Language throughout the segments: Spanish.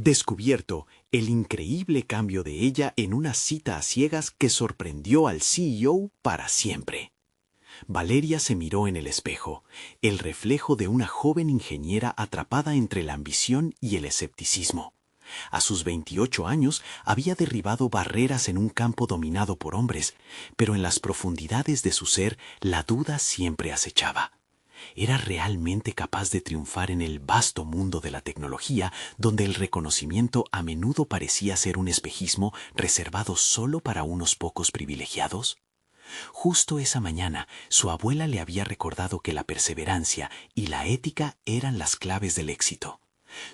descubierto el increíble cambio de ella en una cita a ciegas que sorprendió al CEO para siempre. Valeria se miró en el espejo, el reflejo de una joven ingeniera atrapada entre la ambición y el escepticismo. A sus 28 años había derribado barreras en un campo dominado por hombres, pero en las profundidades de su ser la duda siempre acechaba. ¿Era realmente capaz de triunfar en el vasto mundo de la tecnología, donde el reconocimiento a menudo parecía ser un espejismo reservado solo para unos pocos privilegiados? Justo esa mañana, su abuela le había recordado que la perseverancia y la ética eran las claves del éxito.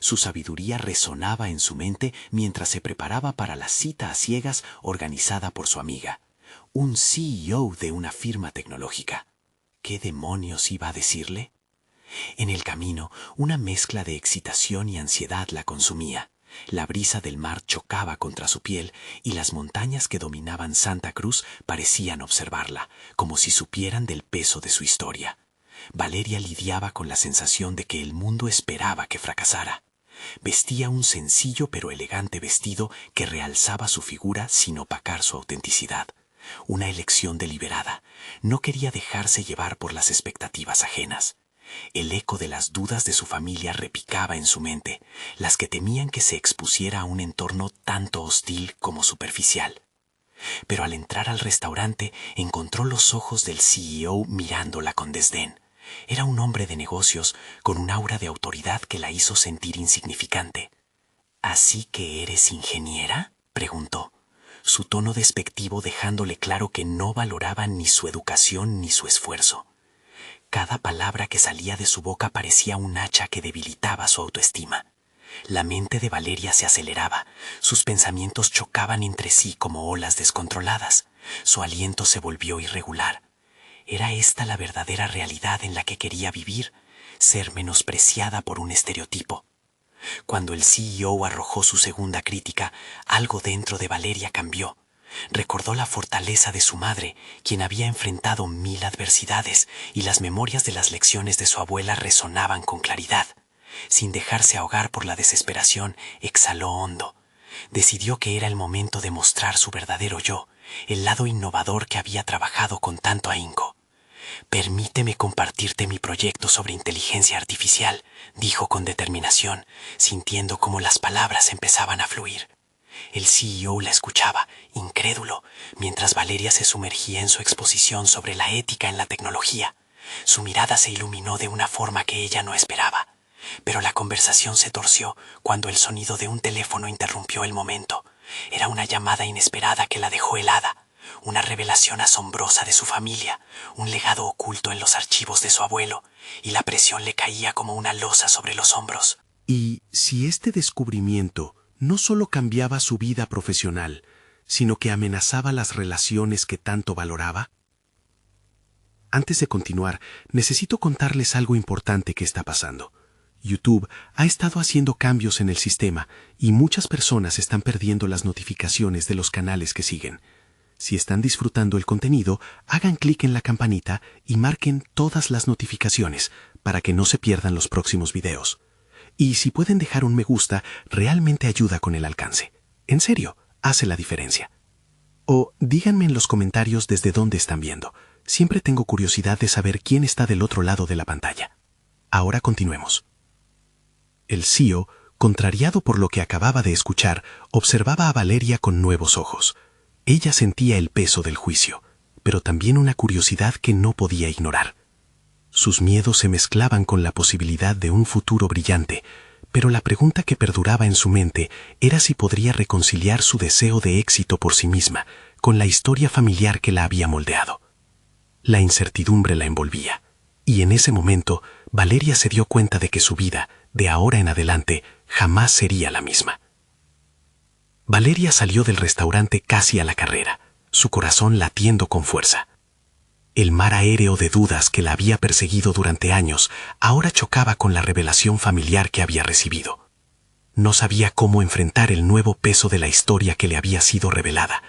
Su sabiduría resonaba en su mente mientras se preparaba para la cita a ciegas organizada por su amiga, un CEO de una firma tecnológica. ¿Qué demonios iba a decirle? En el camino, una mezcla de excitación y ansiedad la consumía. La brisa del mar chocaba contra su piel y las montañas que dominaban Santa Cruz parecían observarla, como si supieran del peso de su historia. Valeria lidiaba con la sensación de que el mundo esperaba que fracasara. Vestía un sencillo pero elegante vestido que realzaba su figura sin opacar su autenticidad. Una elección deliberada. No quería dejarse llevar por las expectativas ajenas. El eco de las dudas de su familia repicaba en su mente, las que temían que se expusiera a un entorno tanto hostil como superficial. Pero al entrar al restaurante encontró los ojos del CEO mirándola con desdén. Era un hombre de negocios con un aura de autoridad que la hizo sentir insignificante. ¿Así que eres ingeniera?, preguntó, su tono despectivo dejándole claro que no valoraba ni su educación ni su esfuerzo. Cada palabra que salía de su boca parecía un hacha que debilitaba su autoestima. La mente de Valeria se aceleraba, sus pensamientos chocaban entre sí como olas descontroladas, su aliento se volvió irregular. ¿Era esta la verdadera realidad en la que quería vivir? Ser menospreciada por un estereotipo. Cuando el CEO arrojó su segunda crítica, algo dentro de Valeria cambió. Recordó la fortaleza de su madre, quien había enfrentado 1000 adversidades, y las memorias de las lecciones de su abuela resonaban con claridad. Sin dejarse ahogar por la desesperación, exhaló hondo. Decidió que era el momento de mostrar su verdadero yo, el lado innovador que había trabajado con tanto ahínco. «Permíteme compartirte mi proyecto sobre inteligencia artificial», dijo con determinación, sintiendo cómo las palabras empezaban a fluir. El CEO la escuchaba, incrédulo, mientras Valeria se sumergía en su exposición sobre la ética en la tecnología. Su mirada se iluminó de una forma que ella no esperaba. Pero la conversación se torció cuando el sonido de un teléfono interrumpió el momento. Era una llamada inesperada que la dejó helada. Una revelación asombrosa de su familia, un legado oculto en los archivos de su abuelo, y la presión le caía como una losa sobre los hombros. ¿Y si este descubrimiento no solo cambiaba su vida profesional, sino que amenazaba las relaciones que tanto valoraba? Antes de continuar, necesito contarles algo importante que está pasando. YouTube ha estado haciendo cambios en el sistema y muchas personas están perdiendo las notificaciones de los canales que siguen. Si están disfrutando el contenido, hagan clic en la campanita y marquen todas las notificaciones para que no se pierdan los próximos videos. Y si pueden dejar un me gusta, realmente ayuda con el alcance. En serio, hace la diferencia. O díganme en los comentarios desde dónde están viendo. Siempre tengo curiosidad de saber quién está del otro lado de la pantalla. Ahora continuemos. El CEO, contrariado por lo que acababa de escuchar, observaba a Valeria con nuevos ojos. Ella sentía el peso del juicio, pero también una curiosidad que no podía ignorar. Sus miedos se mezclaban con la posibilidad de un futuro brillante, pero la pregunta que perduraba en su mente era si podría reconciliar su deseo de éxito por sí misma con la historia familiar que la había moldeado. La incertidumbre la envolvía, y en ese momento Valeria se dio cuenta de que su vida, de ahora en adelante, jamás sería la misma. Valeria salió del restaurante casi a la carrera, su corazón latiendo con fuerza. El mar aéreo de dudas que la había perseguido durante años ahora chocaba con la revelación familiar que había recibido. No sabía cómo enfrentar el nuevo peso de la historia que le había sido revelada,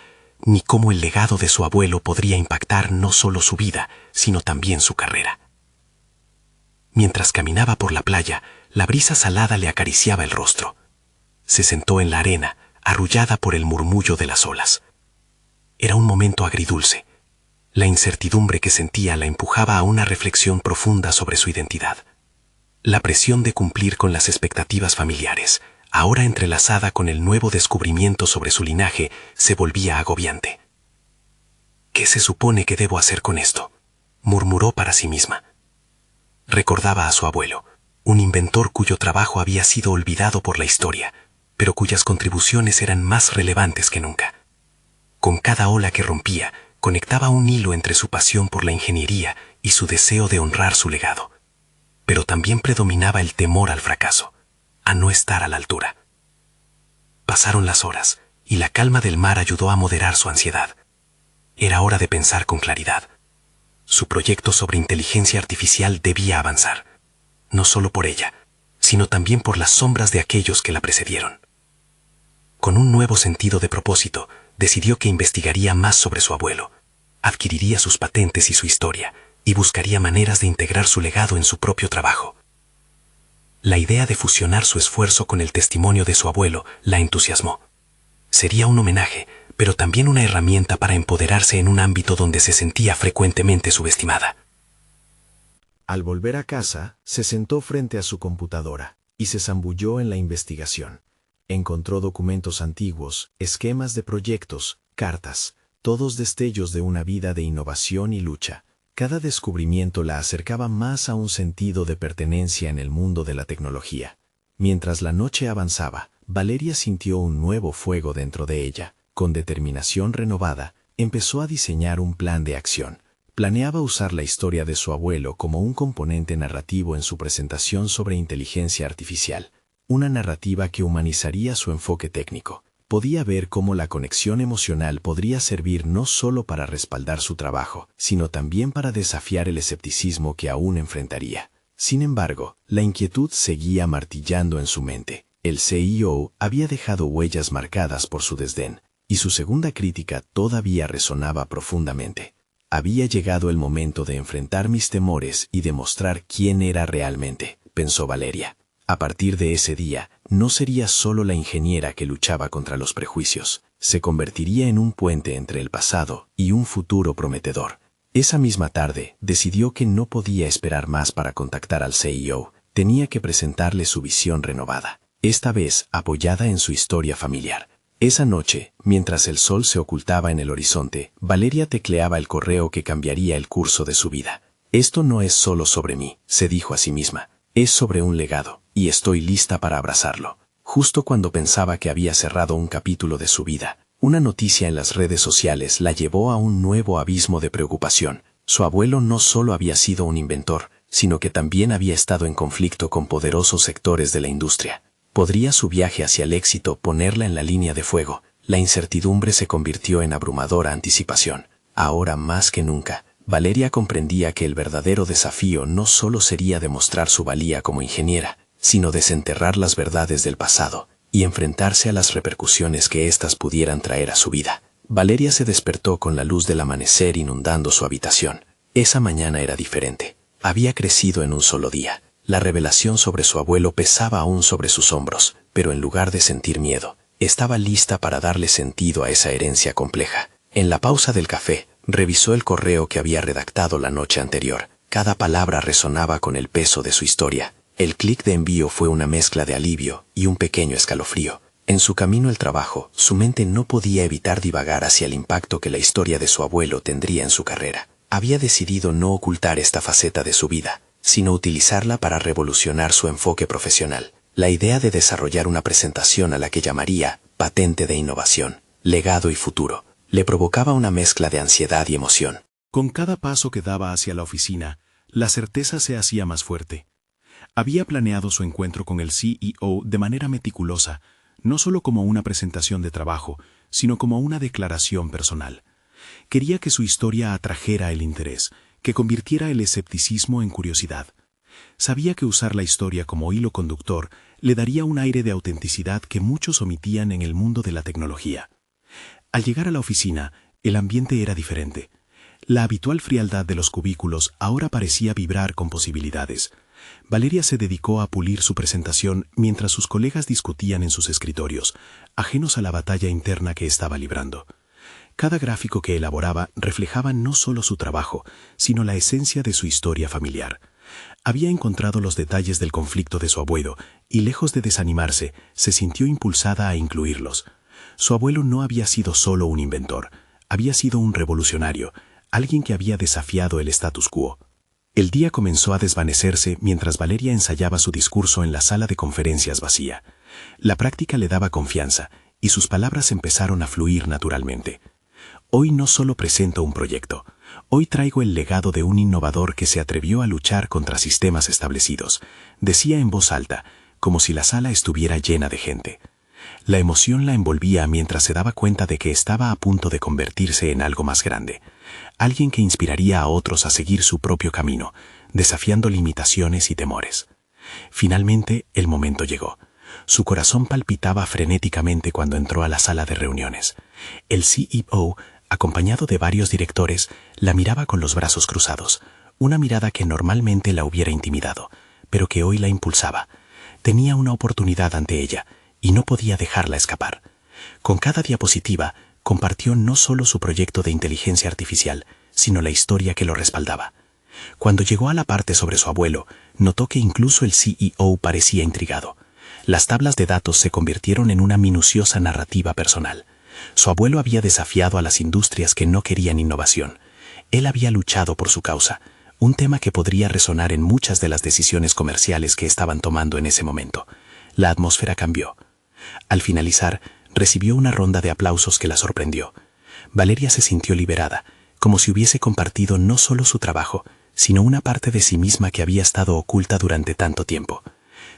ni cómo el legado de su abuelo podría impactar no solo su vida, sino también su carrera. Mientras caminaba por la playa, la brisa salada le acariciaba el rostro. se sentó en la arena, arrullada por el murmullo de las olas. Era un momento agridulce. La incertidumbre que sentía la empujaba a una reflexión profunda sobre su identidad. La presión de cumplir con las expectativas familiares, ahora entrelazada con el nuevo descubrimiento sobre su linaje, se volvía agobiante. ¿Qué se supone que debo hacer con esto?, murmuró para sí misma. Recordaba a su abuelo, un inventor cuyo trabajo había sido olvidado por la historia, pero cuyas contribuciones eran más relevantes que nunca. Con cada ola que rompía, conectaba un hilo entre su pasión por la ingeniería y su deseo de honrar su legado. Pero también predominaba el temor al fracaso, a no estar a la altura. Pasaron las horas, y la calma del mar ayudó a moderar su ansiedad. Era hora de pensar con claridad. Su proyecto sobre inteligencia artificial debía avanzar, no solo por ella, sino también por las sombras de aquellos que la precedieron. Con un nuevo sentido de propósito, decidió que investigaría más sobre su abuelo, adquiriría sus patentes y su historia, y buscaría maneras de integrar su legado en su propio trabajo. La idea de fusionar su esfuerzo con el testimonio de su abuelo la entusiasmó. Sería un homenaje, pero también una herramienta para empoderarse en un ámbito donde se sentía frecuentemente subestimada. Al volver a casa, se sentó frente a su computadora y se zambulló en la investigación. Encontró documentos antiguos, esquemas de proyectos, cartas, todos destellos de una vida de innovación y lucha. Cada descubrimiento la acercaba más a un sentido de pertenencia en el mundo de la tecnología. Mientras la noche avanzaba, Valeria sintió un nuevo fuego dentro de ella. Con determinación renovada, empezó a diseñar un plan de acción. Planeaba usar la historia de su abuelo como un componente narrativo en su presentación sobre inteligencia artificial. Una narrativa que humanizaría su enfoque técnico. Podía ver cómo la conexión emocional podría servir no solo para respaldar su trabajo, sino también para desafiar el escepticismo que aún enfrentaría. Sin embargo, la inquietud seguía martillando en su mente. El CEO había dejado huellas marcadas por su desdén, y su segunda crítica todavía resonaba profundamente. Había llegado el momento de enfrentar mis temores y demostrar quién era realmente, pensó Valeria. A partir de ese día, no sería solo la ingeniera que luchaba contra los prejuicios, se convertiría en un puente entre el pasado y un futuro prometedor. Esa misma tarde, decidió que no podía esperar más para contactar al CEO, tenía que presentarle su visión renovada, esta vez apoyada en su historia familiar. Esa noche, mientras el sol se ocultaba en el horizonte, Valeria tecleaba el correo que cambiaría el curso de su vida. Esto no es solo sobre mí, se dijo a sí misma, es sobre un legado, y estoy lista para abrazarlo. Justo cuando pensaba que había cerrado un capítulo de su vida, una noticia en las redes sociales la llevó a un nuevo abismo de preocupación. Su abuelo no solo había sido un inventor, sino que también había estado en conflicto con poderosos sectores de la industria. ¿Podría su viaje hacia el éxito ponerla en la línea de fuego? La incertidumbre se convirtió en abrumadora anticipación. Ahora más que nunca, Valeria comprendía que el verdadero desafío no solo sería demostrar su valía como ingeniera, sino desenterrar las verdades del pasado y enfrentarse a las repercusiones que éstas pudieran traer a su vida. Valeria se despertó con la luz del amanecer inundando su habitación. Esa mañana era diferente. Había crecido en un solo día. La revelación sobre su abuelo pesaba aún sobre sus hombros, pero en lugar de sentir miedo, estaba lista para darle sentido a esa herencia compleja. En la pausa del café, revisó el correo que había redactado la noche anterior. Cada palabra resonaba con el peso de su historia. El clic de envío fue una mezcla de alivio y un pequeño escalofrío. En su camino al trabajo, su mente no podía evitar divagar hacia el impacto que la historia de su abuelo tendría en su carrera. Había decidido no ocultar esta faceta de su vida, sino utilizarla para revolucionar su enfoque profesional. La idea de desarrollar una presentación a la que llamaría patente de innovación, legado y futuro, le provocaba una mezcla de ansiedad y emoción. Con cada paso que daba hacia la oficina, la certeza se hacía más fuerte. Había planeado su encuentro con el CEO de manera meticulosa, no solo como una presentación de trabajo, sino como una declaración personal. Quería que su historia atrajera el interés, que convirtiera el escepticismo en curiosidad. Sabía que usar la historia como hilo conductor le daría un aire de autenticidad que muchos omitían en el mundo de la tecnología. Al llegar a la oficina, el ambiente era diferente. La habitual frialdad de los cubículos ahora parecía vibrar con posibilidades. Valeria se dedicó a pulir su presentación mientras sus colegas discutían en sus escritorios, ajenos a la batalla interna que estaba librando. Cada gráfico que elaboraba reflejaba no solo su trabajo, sino la esencia de su historia familiar. Había encontrado los detalles del conflicto de su abuelo y, lejos de desanimarse, se sintió impulsada a incluirlos. Su abuelo no había sido solo un inventor, había sido un revolucionario, alguien que había desafiado el status quo. El día comenzó a desvanecerse mientras Valeria ensayaba su discurso en la sala de conferencias vacía. La práctica le daba confianza y sus palabras empezaron a fluir naturalmente. Hoy no solo presento un proyecto, hoy traigo el legado de un innovador que se atrevió a luchar contra sistemas establecidos, decía en voz alta, como si la sala estuviera llena de gente. La emoción la envolvía mientras se daba cuenta de que estaba a punto de convertirse en algo más grande, alguien que inspiraría a otros a seguir su propio camino, desafiando limitaciones y temores. Finalmente, el momento llegó. Su corazón palpitaba frenéticamente cuando entró a la sala de reuniones. El CEO, acompañado de varios directores, la miraba con los brazos cruzados, una mirada que normalmente la hubiera intimidado, pero que hoy la impulsaba. Tenía una oportunidad ante ella, y no podía dejarla escapar. Con cada diapositiva, compartió no solo su proyecto de inteligencia artificial, sino la historia que lo respaldaba. Cuando llegó a la parte sobre su abuelo, notó que incluso el CEO parecía intrigado. Las tablas de datos se convirtieron en una minuciosa narrativa personal. Su abuelo había desafiado a las industrias que no querían innovación. Él había luchado por su causa, un tema que podría resonar en muchas de las decisiones comerciales que estaban tomando en ese momento. La atmósfera cambió. Al finalizar, recibió una ronda de aplausos que la sorprendió. Valeria se sintió liberada, como si hubiese compartido no solo su trabajo, sino una parte de sí misma que había estado oculta durante tanto tiempo.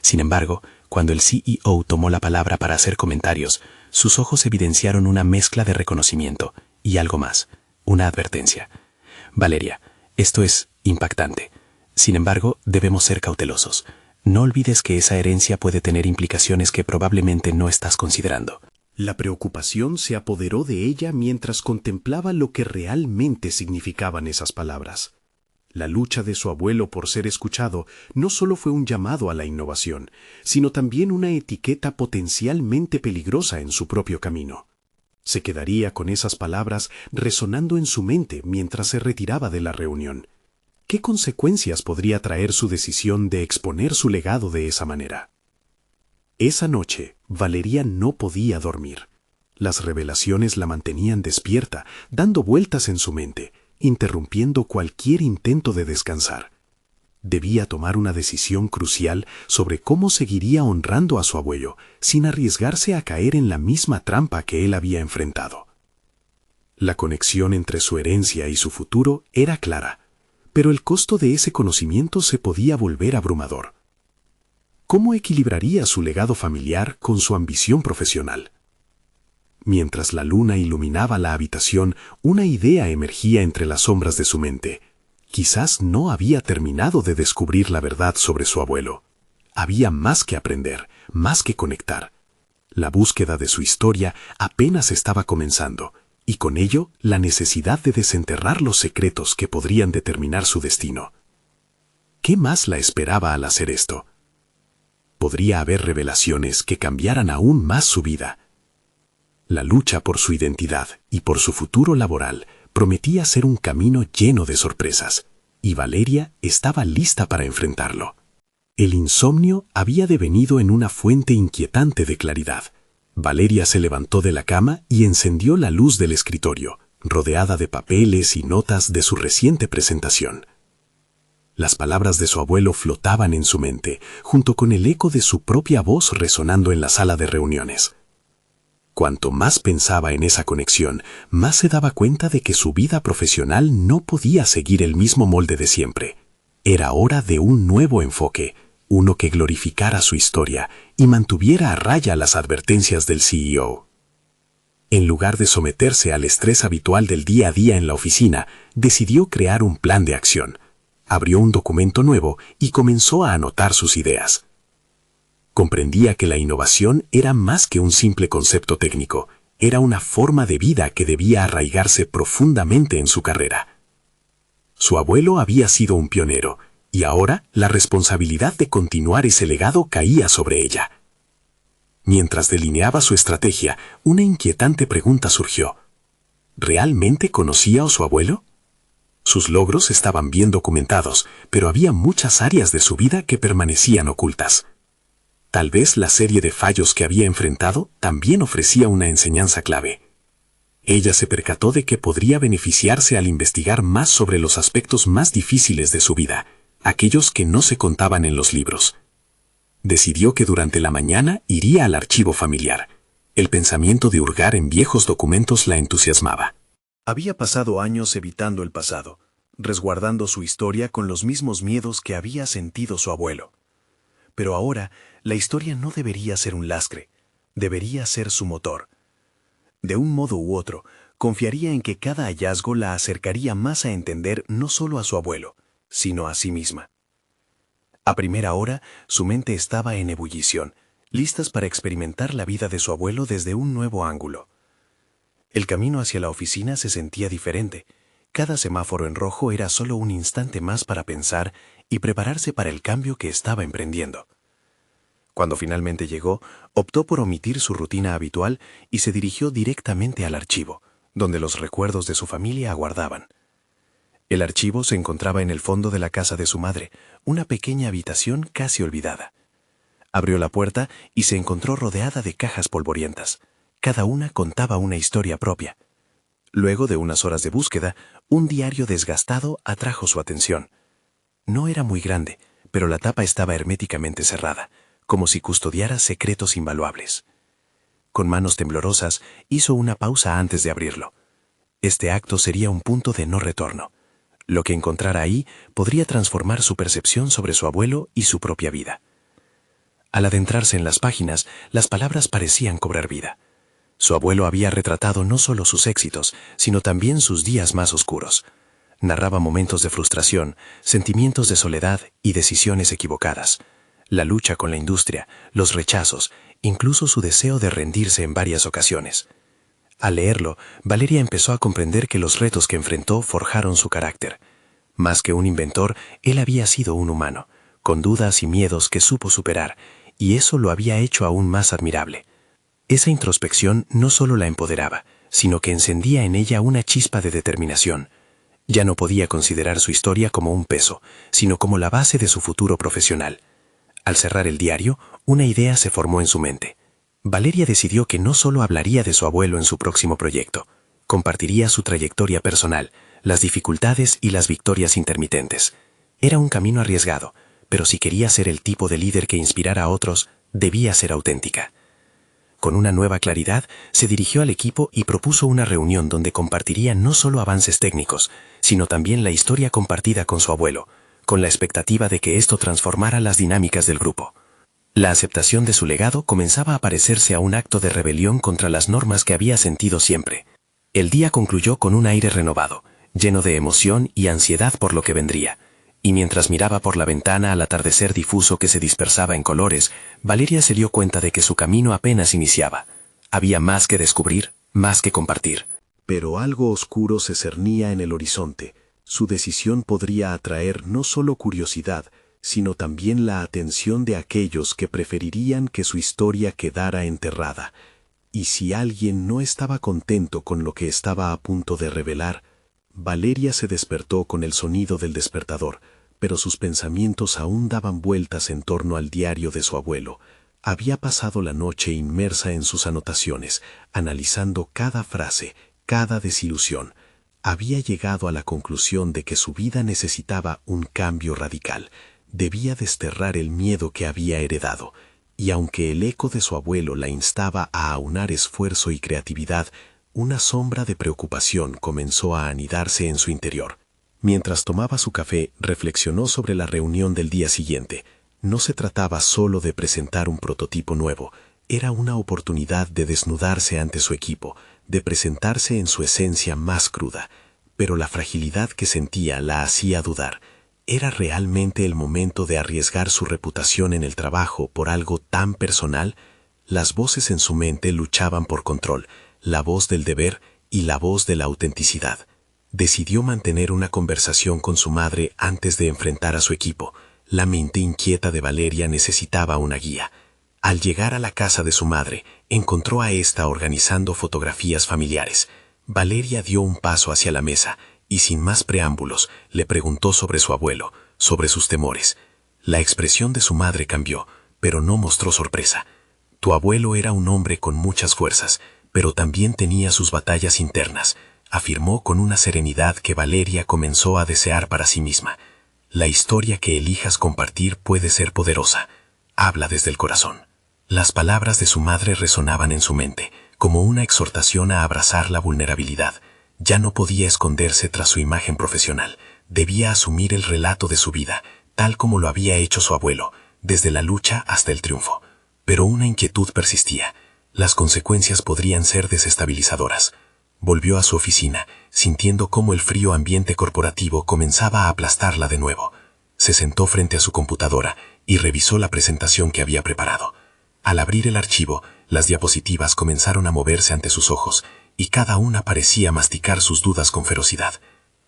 Sin embargo, cuando el CEO tomó la palabra para hacer comentarios, sus ojos evidenciaron una mezcla de reconocimiento y algo más, una advertencia. Valeria, esto es impactante. Sin embargo, debemos ser cautelosos. No olvides que esa herencia puede tener implicaciones que probablemente no estás considerando. La preocupación se apoderó de ella mientras contemplaba lo que realmente significaban esas palabras. La lucha de su abuelo por ser escuchado no solo fue un llamado a la innovación, sino también una etiqueta potencialmente peligrosa en su propio camino. Se quedaría con esas palabras resonando en su mente mientras se retiraba de la reunión. ¿Qué consecuencias podría traer su decisión de exponer su legado de esa manera? Esa noche, Valeria no podía dormir. Las revelaciones la mantenían despierta, dando vueltas en su mente, interrumpiendo cualquier intento de descansar. Debía tomar una decisión crucial sobre cómo seguiría honrando a su abuelo, sin arriesgarse a caer en la misma trampa que él había enfrentado. La conexión entre su herencia y su futuro era clara, pero el costo de ese conocimiento se podía volver abrumador. ¿Cómo equilibraría su legado familiar con su ambición profesional? Mientras la luna iluminaba la habitación, una idea emergía entre las sombras de su mente. Quizás no había terminado de descubrir la verdad sobre su abuelo. Había más que aprender, más que conectar. La búsqueda de su historia apenas estaba comenzando, y con ello la necesidad de desenterrar los secretos que podrían determinar su destino. ¿Qué más la esperaba al hacer esto? Podría haber revelaciones que cambiaran aún más su vida. La lucha por su identidad y por su futuro laboral prometía ser un camino lleno de sorpresas, y Valeria estaba lista para enfrentarlo. El insomnio había devenido en una fuente inquietante de claridad. Valeria se levantó de la cama y encendió la luz del escritorio, rodeada de papeles y notas de su reciente presentación. Las palabras de su abuelo flotaban en su mente, junto con el eco de su propia voz resonando en la sala de reuniones. Cuanto más pensaba en esa conexión, más se daba cuenta de que su vida profesional no podía seguir el mismo molde de siempre. Era hora de un nuevo enfoque, uno que glorificara su historia y mantuviera a raya las advertencias del CEO. En lugar de someterse al estrés habitual del día a día en la oficina, decidió crear un plan de acción. Abrió un documento nuevo y comenzó a anotar sus ideas. Comprendía que la innovación era más que un simple concepto técnico, era una forma de vida que debía arraigarse profundamente en su carrera. Su abuelo había sido un pionero, y ahora la responsabilidad de continuar ese legado caía sobre ella. Mientras delineaba su estrategia, una inquietante pregunta surgió. ¿Realmente conocía a su abuelo? Sus logros estaban bien documentados, pero había muchas áreas de su vida que permanecían ocultas. Tal vez la serie de fallos que había enfrentado también ofrecía una enseñanza clave. Ella se percató de que podría beneficiarse al investigar más sobre los aspectos más difíciles de su vida, aquellos que no se contaban en los libros. Decidió que durante la mañana iría al archivo familiar. El pensamiento de hurgar en viejos documentos la entusiasmaba. Había pasado años evitando el pasado, resguardando su historia con los mismos miedos que había sentido su abuelo. Pero ahora, la historia no debería ser un lastre, debería ser su motor. De un modo u otro, confiaría en que cada hallazgo la acercaría más a entender no solo a su abuelo, sino a sí misma. A primera hora, su mente estaba en ebullición, listas para experimentar la vida de su abuelo desde un nuevo ángulo. El camino hacia la oficina se sentía diferente. Cada semáforo en rojo era solo un instante más para pensar y prepararse para el cambio que estaba emprendiendo. Cuando finalmente llegó, optó por omitir su rutina habitual y se dirigió directamente al archivo, donde los recuerdos de su familia aguardaban. El archivo se encontraba en el fondo de la casa de su madre, una pequeña habitación casi olvidada. Abrió la puerta y se encontró rodeada de cajas polvorientas. Cada una contaba una historia propia. Luego de unas horas de búsqueda, un diario desgastado atrajo su atención. No era muy grande, pero la tapa estaba herméticamente cerrada, como si custodiara secretos invaluables. Con manos temblorosas, hizo una pausa antes de abrirlo. Este acto sería un punto de no retorno. Lo que encontrara ahí podría transformar su percepción sobre su abuelo y su propia vida. Al adentrarse en las páginas, las palabras parecían cobrar vida. Su abuelo había retratado no solo sus éxitos, sino también sus días más oscuros. Narraba momentos de frustración, sentimientos de soledad y decisiones equivocadas. La lucha con la industria, los rechazos, incluso su deseo de rendirse en varias ocasiones. Al leerlo, Valeria empezó a comprender que los retos que enfrentó forjaron su carácter. Más que un inventor, él había sido un humano, con dudas y miedos que supo superar, y eso lo había hecho aún más admirable. Esa introspección no solo la empoderaba, sino que encendía en ella una chispa de determinación. Ya no podía considerar su historia como un peso, sino como la base de su futuro profesional. Al cerrar el diario, una idea se formó en su mente. Valeria decidió que no solo hablaría de su abuelo en su próximo proyecto, compartiría su trayectoria personal, las dificultades y las victorias intermitentes. Era un camino arriesgado, pero si quería ser el tipo de líder que inspirara a otros, debía ser auténtica. Con una nueva claridad, se dirigió al equipo y propuso una reunión donde compartiría no solo avances técnicos, sino también la historia compartida con su abuelo, con la expectativa de que esto transformara las dinámicas del grupo. La aceptación de su legado comenzaba a parecerse a un acto de rebelión contra las normas que había sentido siempre. El día concluyó con un aire renovado, lleno de emoción y ansiedad por lo que vendría. Y mientras miraba por la ventana al atardecer difuso que se dispersaba en colores, Valeria se dio cuenta de que su camino apenas iniciaba. Había más que descubrir, más que compartir. Pero algo oscuro se cernía en el horizonte. Su decisión podría atraer no solo curiosidad, sino también la atención de aquellos que preferirían que su historia quedara enterrada. Y si alguien no estaba contento con lo que estaba a punto de revelar, Valeria se despertó con el sonido del despertador, pero sus pensamientos aún daban vueltas en torno al diario de su abuelo. Había pasado la noche inmersa en sus anotaciones, analizando cada frase, cada desilusión. Había llegado a la conclusión de que su vida necesitaba un cambio radical. Debía desterrar el miedo que había heredado, y aunque el eco de su abuelo la instaba a aunar esfuerzo y creatividad, una sombra de preocupación comenzó a anidarse en su interior. Mientras tomaba su café, reflexionó sobre la reunión del día siguiente. No se trataba solo de presentar un prototipo nuevo, era una oportunidad de desnudarse ante su equipo, de presentarse en su esencia más cruda. Pero la fragilidad que sentía la hacía dudar. ¿Era realmente el momento de arriesgar su reputación en el trabajo por algo tan personal? Las voces en su mente luchaban por control, la voz del deber y la voz de la autenticidad. Decidió mantener una conversación con su madre antes de enfrentar a su equipo. La mente inquieta de Valeria necesitaba una guía. Al llegar a la casa de su madre, encontró a ésta organizando fotografías familiares. Valeria dio un paso hacia la mesa y, sin más preámbulos, le preguntó sobre su abuelo, sobre sus temores. La expresión de su madre cambió, pero no mostró sorpresa. Tu abuelo era un hombre con muchas fuerzas, pero también tenía sus batallas internas, afirmó con una serenidad que Valeria comenzó a desear para sí misma. La historia que elijas compartir puede ser poderosa. Habla desde el corazón. Las palabras de su madre resonaban en su mente, como una exhortación a abrazar la vulnerabilidad. Ya no podía esconderse tras su imagen profesional. Debía asumir el relato de su vida, tal como lo había hecho su abuelo, desde la lucha hasta el triunfo. Pero una inquietud persistía. Las consecuencias podrían ser desestabilizadoras. Volvió a su oficina, sintiendo cómo el frío ambiente corporativo comenzaba a aplastarla de nuevo. Se sentó frente a su computadora y revisó la presentación que había preparado. Al abrir el archivo, las diapositivas comenzaron a moverse ante sus ojos y cada una parecía masticar sus dudas con ferocidad.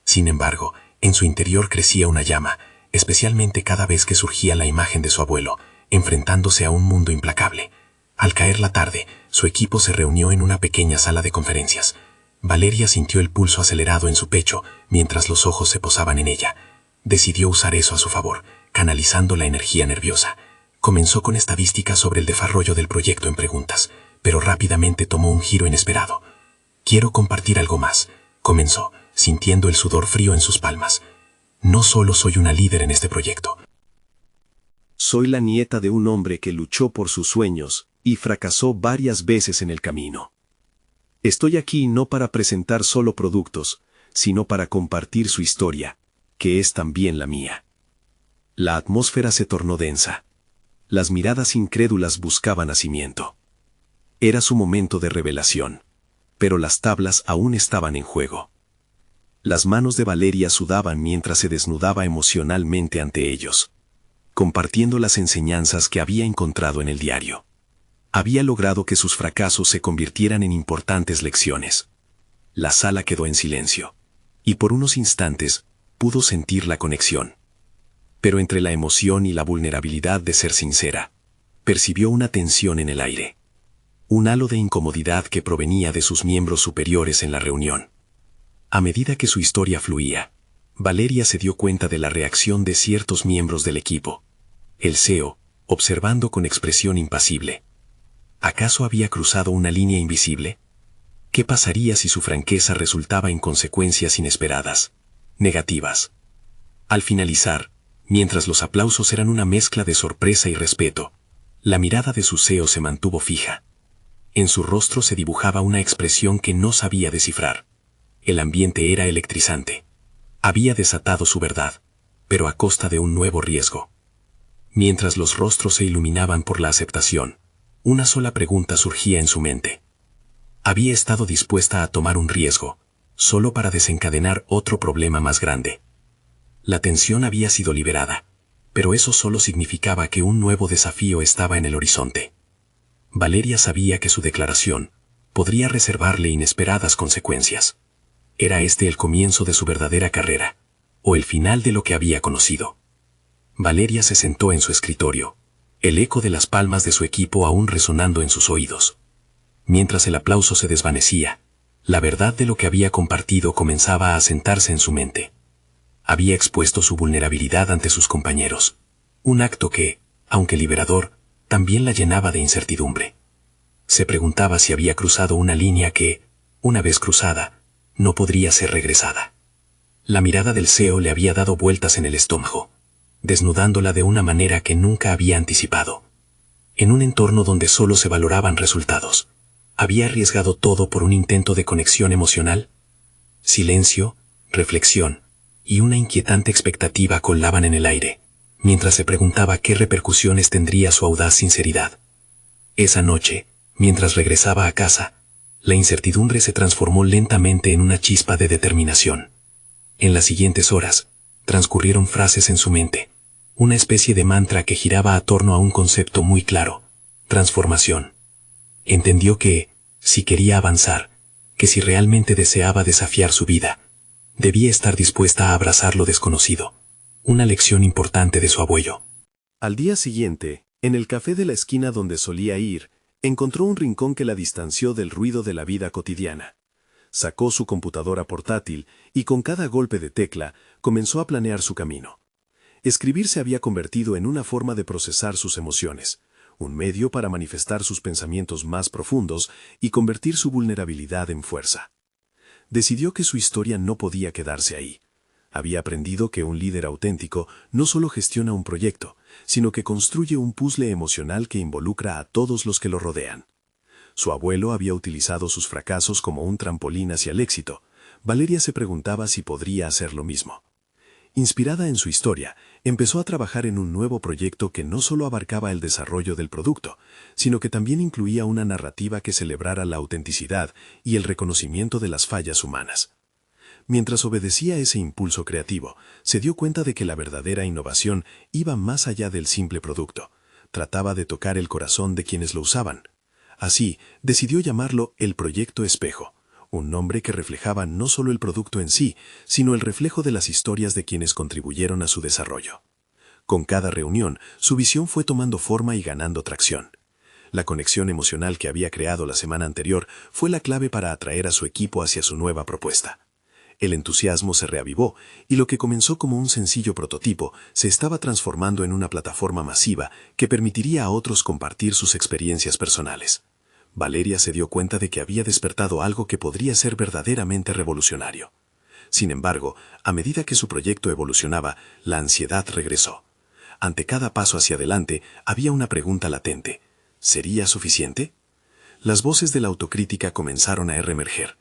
Sin embargo, en su interior crecía una llama, especialmente cada vez que surgía la imagen de su abuelo, enfrentándose a un mundo implacable. Al caer la tarde, su equipo se reunió en una pequeña sala de conferencias. Valeria sintió el pulso acelerado en su pecho mientras los ojos se posaban en ella. Decidió usar eso a su favor, canalizando la energía nerviosa. Comenzó con estadísticas sobre el desarrollo del proyecto en preguntas, pero rápidamente tomó un giro inesperado. Quiero compartir algo más, comenzó, sintiendo el sudor frío en sus palmas. No solo soy una líder en este proyecto. Soy la nieta de un hombre que luchó por sus sueños y fracasó varias veces en el camino. Estoy aquí no para presentar solo productos, sino para compartir su historia, que es también la mía. La atmósfera se tornó densa. Las miradas incrédulas buscaban nacimiento. Era su momento de revelación, pero las tablas aún estaban en juego. Las manos de Valeria sudaban mientras se desnudaba emocionalmente ante ellos, compartiendo las enseñanzas que había encontrado en el diario. Había logrado que sus fracasos se convirtieran en importantes lecciones. La sala quedó en silencio, y por unos instantes pudo sentir la conexión. Pero entre la emoción y la vulnerabilidad de ser sincera, percibió una tensión en el aire. Un halo de incomodidad que provenía de sus miembros superiores en la reunión. A medida que su historia fluía, Valeria se dio cuenta de la reacción de ciertos miembros del equipo. El CEO, observando con expresión impasible. ¿Acaso había cruzado una línea invisible? ¿Qué pasaría si su franqueza resultaba en consecuencias inesperadas, negativas? Al finalizar, mientras los aplausos eran una mezcla de sorpresa y respeto, la mirada de su CEO se mantuvo fija. En su rostro se dibujaba una expresión que no sabía descifrar. El ambiente era electrizante. Había desatado su verdad, pero a costa de un nuevo riesgo. Mientras los rostros se iluminaban por la aceptación, una sola pregunta surgía en su mente. Había estado dispuesta a tomar un riesgo, solo para desencadenar otro problema más grande. La tensión había sido liberada, pero eso solo significaba que un nuevo desafío estaba en el horizonte. Valeria sabía que su declaración podría reservarle inesperadas consecuencias. ¿Era este el comienzo de su verdadera carrera, o el final de lo que había conocido? Valeria se sentó en su escritorio, el eco de las palmas de su equipo aún resonando en sus oídos. Mientras el aplauso se desvanecía, la verdad de lo que había compartido comenzaba a asentarse en su mente. Había expuesto su vulnerabilidad ante sus compañeros, un acto que, aunque liberador, también la llenaba de incertidumbre. Se preguntaba si había cruzado una línea que, una vez cruzada, no podría ser regresada. La mirada del CEO le había dado vueltas en el estómago, desnudándola de una manera que nunca había anticipado. En un entorno donde solo se valoraban resultados, ¿había arriesgado todo por un intento de conexión emocional? Silencio, reflexión y una inquietante expectativa colaban en el aire, mientras se preguntaba qué repercusiones tendría su audaz sinceridad. Esa noche, mientras regresaba a casa, la incertidumbre se transformó lentamente en una chispa de determinación. En las siguientes horas, transcurrieron frases en su mente, una especie de mantra que giraba a torno a un concepto muy claro: transformación. Entendió que, si quería avanzar, que si realmente deseaba desafiar su vida, Debía estar dispuesta a abrazar lo desconocido. Una lección importante de su abuelo. Al día siguiente, en el café de la esquina donde solía ir, encontró un rincón que la distanció del ruido de la vida cotidiana. Sacó su computadora portátil y con cada golpe de tecla comenzó a planear su camino. Escribir se había convertido en una forma de procesar sus emociones, un medio para manifestar sus pensamientos más profundos y convertir su vulnerabilidad en fuerza. Decidió que su historia no podía quedarse ahí. Había aprendido que un líder auténtico no solo gestiona un proyecto, sino que construye un puzzle emocional que involucra a todos los que lo rodean. Su abuelo había utilizado sus fracasos como un trampolín hacia el éxito. Valeria se preguntaba si podría hacer lo mismo. Inspirada en su historia, empezó a trabajar en un nuevo proyecto que no solo abarcaba el desarrollo del producto, sino que también incluía una narrativa que celebrara la autenticidad y el reconocimiento de las fallas humanas. Mientras obedecía ese impulso creativo, se dio cuenta de que la verdadera innovación iba más allá del simple producto. Trataba de tocar el corazón de quienes lo usaban. Así, decidió llamarlo el Proyecto Espejo, un nombre que reflejaba no solo el producto en sí, sino el reflejo de las historias de quienes contribuyeron a su desarrollo. Con cada reunión, su visión fue tomando forma y ganando tracción. La conexión emocional que había creado la semana anterior fue la clave para atraer a su equipo hacia su nueva propuesta. El entusiasmo se reavivó y lo que comenzó como un sencillo prototipo se estaba transformando en una plataforma masiva que permitiría a otros compartir sus experiencias personales. Valeria se dio cuenta de que había despertado algo que podría ser verdaderamente revolucionario. Sin embargo, a medida que su proyecto evolucionaba, la ansiedad regresó. Ante cada paso hacia adelante había una pregunta latente. ¿Sería suficiente? Las voces de la autocrítica comenzaron a reemerger.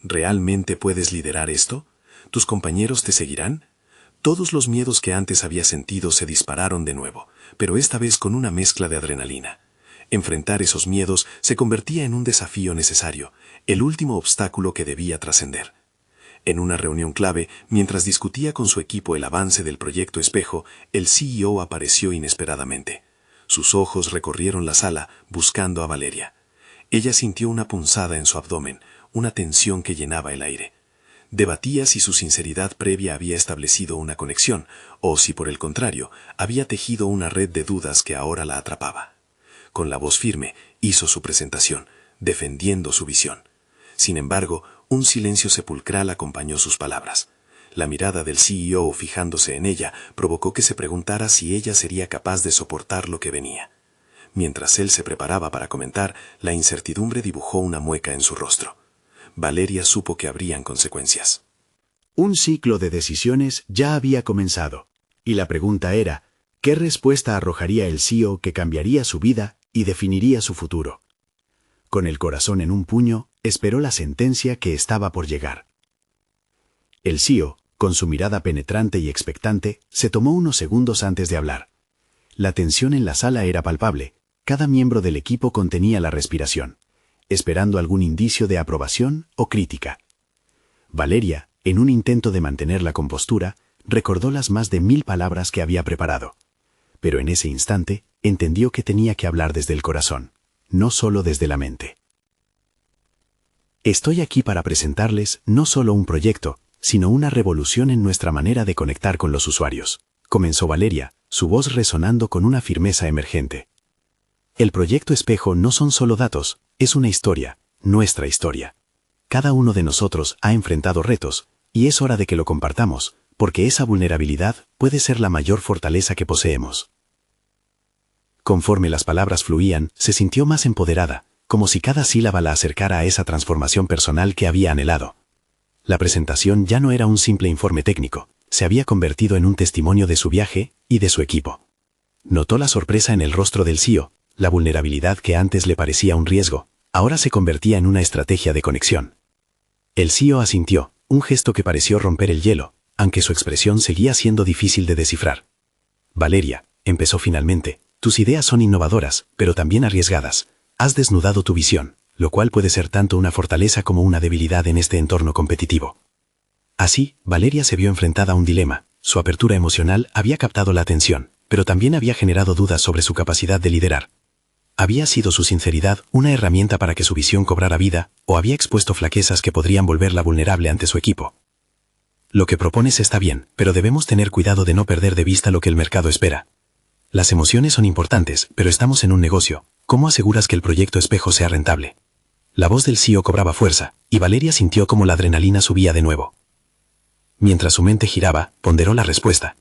¿Realmente puedes liderar esto? ¿Tus compañeros te seguirán? Todos los miedos que antes había sentido se dispararon de nuevo, pero esta vez con una mezcla de adrenalina. Enfrentar esos miedos se convertía en un desafío necesario, el último obstáculo que debía trascender. En una reunión clave, mientras discutía con su equipo el avance del proyecto Espejo, el CEO apareció inesperadamente. Sus ojos recorrieron la sala, buscando a Valeria. Ella sintió una punzada en su abdomen, una tensión que llenaba el aire. Debatía si su sinceridad previa había establecido una conexión, o si por el contrario, había tejido una red de dudas que ahora la atrapaba. Con la voz firme, hizo su presentación, defendiendo su visión. Sin embargo, un silencio sepulcral acompañó sus palabras. La mirada del CEO fijándose en ella provocó que se preguntara si ella sería capaz de soportar lo que venía. Mientras él se preparaba para comentar, la incertidumbre dibujó una mueca en su rostro. Valeria supo que habrían consecuencias. Un ciclo de decisiones ya había comenzado, y la pregunta era, ¿qué respuesta arrojaría el CEO que cambiaría su vida y definiría su futuro? Con el corazón en un puño, esperó la sentencia que estaba por llegar. El CEO, con su mirada penetrante y expectante, se tomó unos segundos antes de hablar. La tensión en la sala era palpable, cada miembro del equipo contenía la respiración, esperando algún indicio de aprobación o crítica. Valeria, en un intento de mantener la compostura, recordó las más de 1000 palabras que había preparado. Pero en ese instante, entendió que tenía que hablar desde el corazón, no solo desde la mente. Estoy aquí para presentarles no solo un proyecto, sino una revolución en nuestra manera de conectar con los usuarios, comenzó Valeria, su voz resonando con una firmeza emergente. El proyecto Espejo no son solo datos, es una historia, nuestra historia. Cada uno de nosotros ha enfrentado retos, y es hora de que lo compartamos, porque esa vulnerabilidad puede ser la mayor fortaleza que poseemos. Conforme las palabras fluían, se sintió más empoderada, como si cada sílaba la acercara a esa transformación personal que había anhelado. La presentación ya no era un simple informe técnico, se había convertido en un testimonio de su viaje y de su equipo. Notó la sorpresa en el rostro del CEO, la vulnerabilidad que antes le parecía un riesgo, ahora se convertía en una estrategia de conexión. El CEO asintió, un gesto que pareció romper el hielo, aunque su expresión seguía siendo difícil de descifrar. Valeria, empezó finalmente, tus ideas son innovadoras, pero también arriesgadas. Has desnudado tu visión, lo cual puede ser tanto una fortaleza como una debilidad en este entorno competitivo. Así, Valeria se vio enfrentada a un dilema. Su apertura emocional había captado la atención, pero también había generado dudas sobre su capacidad de liderar. ¿Había sido su sinceridad una herramienta para que su visión cobrara vida, o había expuesto flaquezas que podrían volverla vulnerable ante su equipo? Lo que propones está bien, pero debemos tener cuidado de no perder de vista lo que el mercado espera. Las emociones son importantes, pero estamos en un negocio. ¿Cómo aseguras que el proyecto espejo sea rentable? La voz del CEO cobraba fuerza, y Valeria sintió como la adrenalina subía de nuevo. Mientras su mente giraba, ponderó la respuesta.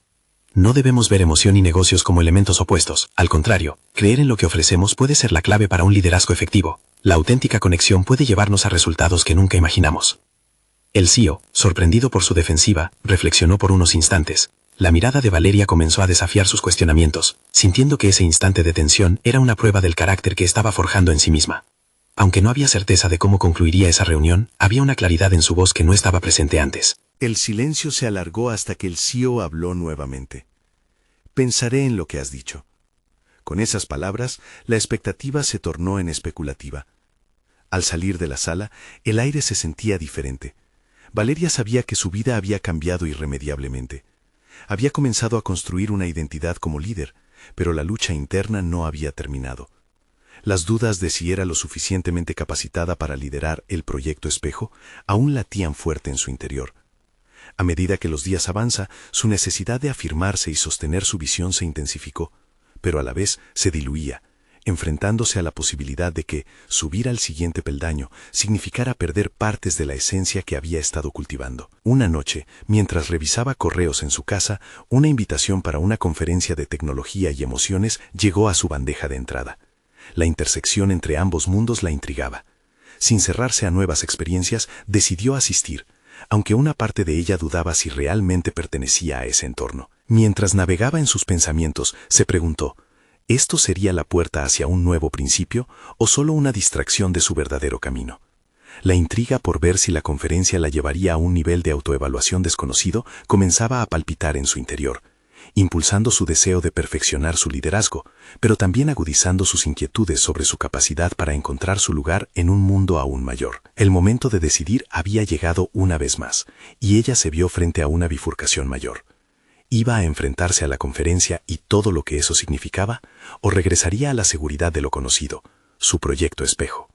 No debemos ver emoción y negocios como elementos opuestos. Al contrario, creer en lo que ofrecemos puede ser la clave para un liderazgo efectivo. La auténtica conexión puede llevarnos a resultados que nunca imaginamos. El CEO, sorprendido por su defensiva, reflexionó por unos instantes. La mirada de Valeria comenzó a desafiar sus cuestionamientos, sintiendo que ese instante de tensión era una prueba del carácter que estaba forjando en sí misma. Aunque no había certeza de cómo concluiría esa reunión, había una claridad en su voz que no estaba presente antes. El silencio se alargó hasta que el CEO habló nuevamente. Pensaré en lo que has dicho. Con esas palabras, la expectativa se tornó en especulativa. Al salir de la sala, el aire se sentía diferente. Valeria sabía que su vida había cambiado irremediablemente. Había comenzado a construir una identidad como líder, pero la lucha interna no había terminado. Las dudas de si era lo suficientemente capacitada para liderar el proyecto espejo aún latían fuerte en su interior. A medida que los días avanzan, su necesidad de afirmarse y sostener su visión se intensificó, pero a la vez se diluía, enfrentándose a la posibilidad de que subir al siguiente peldaño significara perder partes de la esencia que había estado cultivando. Una noche, mientras revisaba correos en su casa, una invitación para una conferencia de tecnología y emociones llegó a su bandeja de entrada. La intersección entre ambos mundos la intrigaba. Sin cerrarse a nuevas experiencias, decidió asistir, aunque una parte de ella dudaba si realmente pertenecía a ese entorno. Mientras navegaba en sus pensamientos, se preguntó, ¿esto sería la puerta hacia un nuevo principio o solo una distracción de su verdadero camino? La intriga por ver si la conferencia la llevaría a un nivel de autoevaluación desconocido comenzaba a palpitar en su interior, impulsando su deseo de perfeccionar su liderazgo, pero también agudizando sus inquietudes sobre su capacidad para encontrar su lugar en un mundo aún mayor. El momento de decidir había llegado una vez más, y ella se vio frente a una bifurcación mayor. ¿Iba a enfrentarse a la conferencia y todo lo que eso significaba, o regresaría a la seguridad de lo conocido, su proyecto espejo?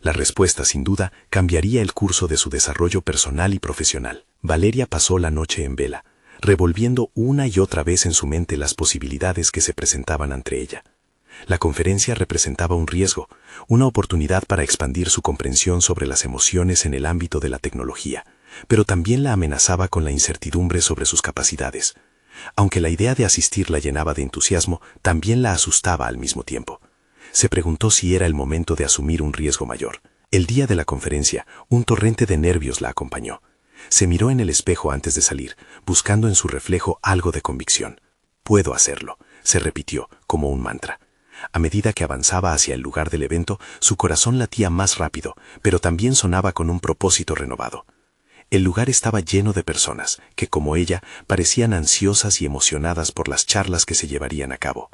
La respuesta, sin duda, cambiaría el curso de su desarrollo personal y profesional. Valeria pasó la noche en vela, revolviendo una y otra vez en su mente las posibilidades que se presentaban ante ella. La conferencia representaba un riesgo, una oportunidad para expandir su comprensión sobre las emociones en el ámbito de la tecnología, pero también la amenazaba con la incertidumbre sobre sus capacidades. Aunque la idea de asistir la llenaba de entusiasmo, también la asustaba al mismo tiempo. Se preguntó si era el momento de asumir un riesgo mayor. El día de la conferencia, un torrente de nervios la acompañó. Se miró en el espejo antes de salir, buscando en su reflejo algo de convicción. «Puedo hacerlo», se repitió, como un mantra. A medida que avanzaba hacia el lugar del evento, su corazón latía más rápido, pero también sonaba con un propósito renovado. El lugar estaba lleno de personas que, como ella, parecían ansiosas y emocionadas por las charlas que se llevarían a cabo.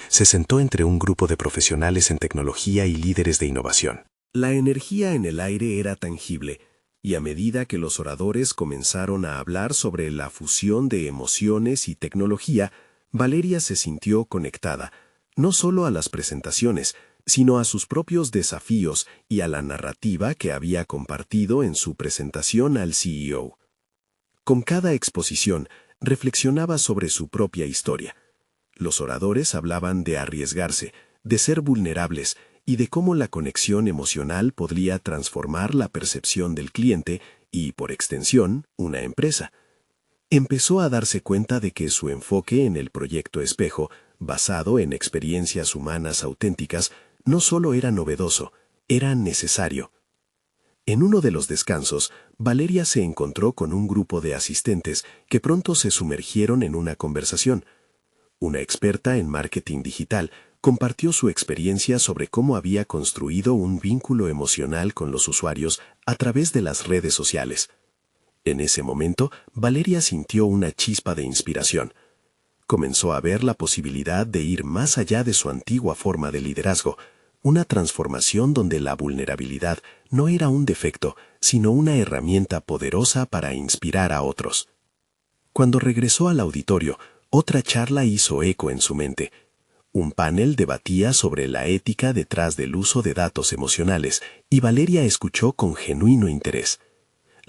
Se sentó entre un grupo de profesionales en tecnología y líderes de innovación. La energía en el aire era tangible, y a medida que los oradores comenzaron a hablar sobre la fusión de emociones y tecnología, Valeria se sintió conectada, no solo a las presentaciones, sino a sus propios desafíos y a la narrativa que había compartido en su presentación al CEO. Con cada exposición, reflexionaba sobre su propia historia. Los oradores hablaban de arriesgarse, de ser vulnerables, y de cómo la conexión emocional podría transformar la percepción del cliente y, por extensión, una empresa. Empezó a darse cuenta de que su enfoque en el proyecto espejo, basado en experiencias humanas auténticas, no solo era novedoso, era necesario. En uno de los descansos, Valeria se encontró con un grupo de asistentes que pronto se sumergieron en una conversación. Una experta en marketing digital compartió su experiencia sobre cómo había construido un vínculo emocional con los usuarios a través de las redes sociales. En ese momento, Valeria sintió una chispa de inspiración. Comenzó a ver la posibilidad de ir más allá de su antigua forma de liderazgo, una transformación donde la vulnerabilidad no era un defecto, sino una herramienta poderosa para inspirar a otros. Cuando regresó al auditorio, otra charla hizo eco en su mente. Un panel debatía sobre la ética detrás del uso de datos emocionales y Valeria escuchó con genuino interés.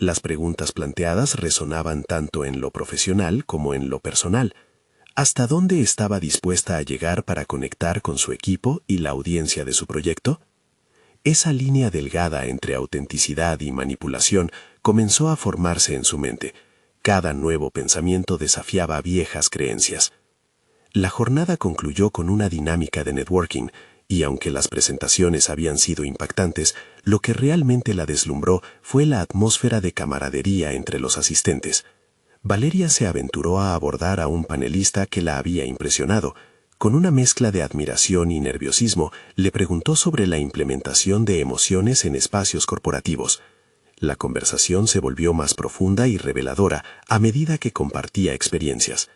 Las preguntas planteadas resonaban tanto en lo profesional como en lo personal. ¿Hasta dónde estaba dispuesta a llegar para conectar con su equipo y la audiencia de su proyecto? Esa línea delgada entre autenticidad y manipulación comenzó a formarse en su mente. Cada nuevo pensamiento desafiaba viejas creencias. La jornada concluyó con una dinámica de networking, y aunque las presentaciones habían sido impactantes, lo que realmente la deslumbró fue la atmósfera de camaradería entre los asistentes. Valeria se aventuró a abordar a un panelista que la había impresionado. Con una mezcla de admiración y nerviosismo, le preguntó sobre la implementación de emociones en espacios corporativos. La conversación se volvió más profunda y reveladora a medida que compartía experiencias.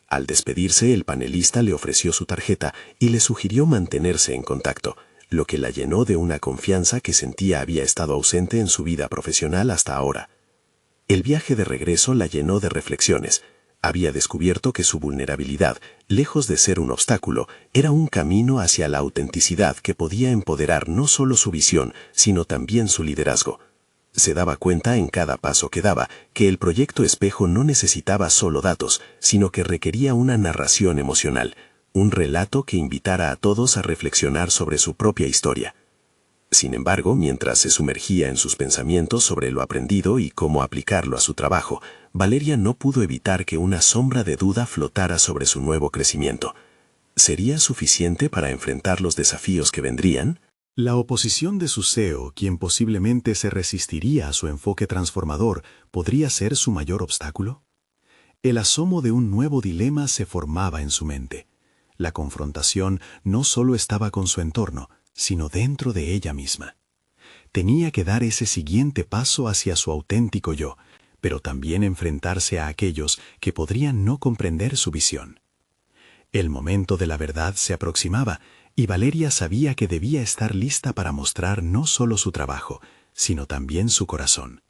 Al despedirse, el panelista le ofreció su tarjeta y le sugirió mantenerse en contacto, lo que la llenó de una confianza que sentía había estado ausente en su vida profesional hasta ahora. El viaje de regreso la llenó de reflexiones. Había descubierto que su vulnerabilidad, lejos de ser un obstáculo, era un camino hacia la autenticidad que podía empoderar no solo su visión, sino también su liderazgo. Se daba cuenta en cada paso que daba que el proyecto Espejo no necesitaba solo datos, sino que requería una narración emocional, un relato que invitara a todos a reflexionar sobre su propia historia. Sin embargo, mientras se sumergía en sus pensamientos sobre lo aprendido y cómo aplicarlo a su trabajo, Valeria no pudo evitar que una sombra de duda flotara sobre su nuevo crecimiento. ¿Sería suficiente para enfrentar los desafíos que vendrían? La oposición de su CEO, quien posiblemente se resistiría a su enfoque transformador, ¿podría ser su mayor obstáculo? El asomo de un nuevo dilema se formaba en su mente. La confrontación no solo estaba con su entorno, sino dentro de ella misma. Tenía que dar ese siguiente paso hacia su auténtico yo, pero también enfrentarse a aquellos que podrían no comprender su visión. El momento de la verdad se aproximaba, y Valeria sabía que debía estar lista para mostrar no solo su trabajo, sino también su corazón.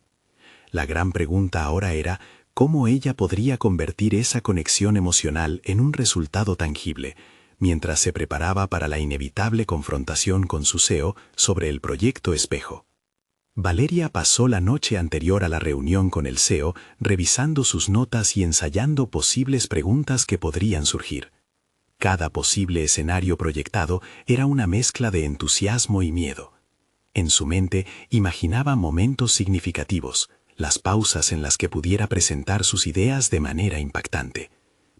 La gran pregunta ahora era cómo ella podría convertir esa conexión emocional en un resultado tangible, mientras se preparaba para la inevitable confrontación con su CEO sobre el proyecto Espejo. Valeria pasó la noche anterior a la reunión con el CEO revisando sus notas y ensayando posibles preguntas que podrían surgir. Cada posible escenario proyectado era una mezcla de entusiasmo y miedo. En su mente imaginaba momentos significativos, las pausas en las que pudiera presentar sus ideas de manera impactante,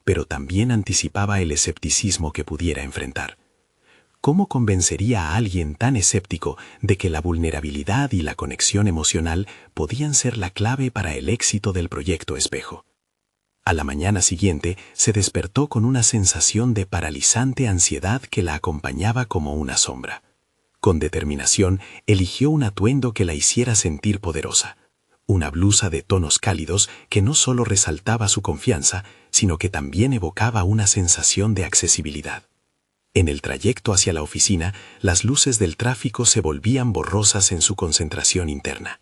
pero también anticipaba el escepticismo que pudiera enfrentar. ¿Cómo convencería a alguien tan escéptico de que la vulnerabilidad y la conexión emocional podían ser la clave para el éxito del proyecto Espejo? A la mañana siguiente se despertó con una sensación de paralizante ansiedad que la acompañaba como una sombra. Con determinación eligió un atuendo que la hiciera sentir poderosa, una blusa de tonos cálidos que no solo resaltaba su confianza, sino que también evocaba una sensación de accesibilidad. En el trayecto hacia la oficina, las luces del tráfico se volvían borrosas en su concentración interna.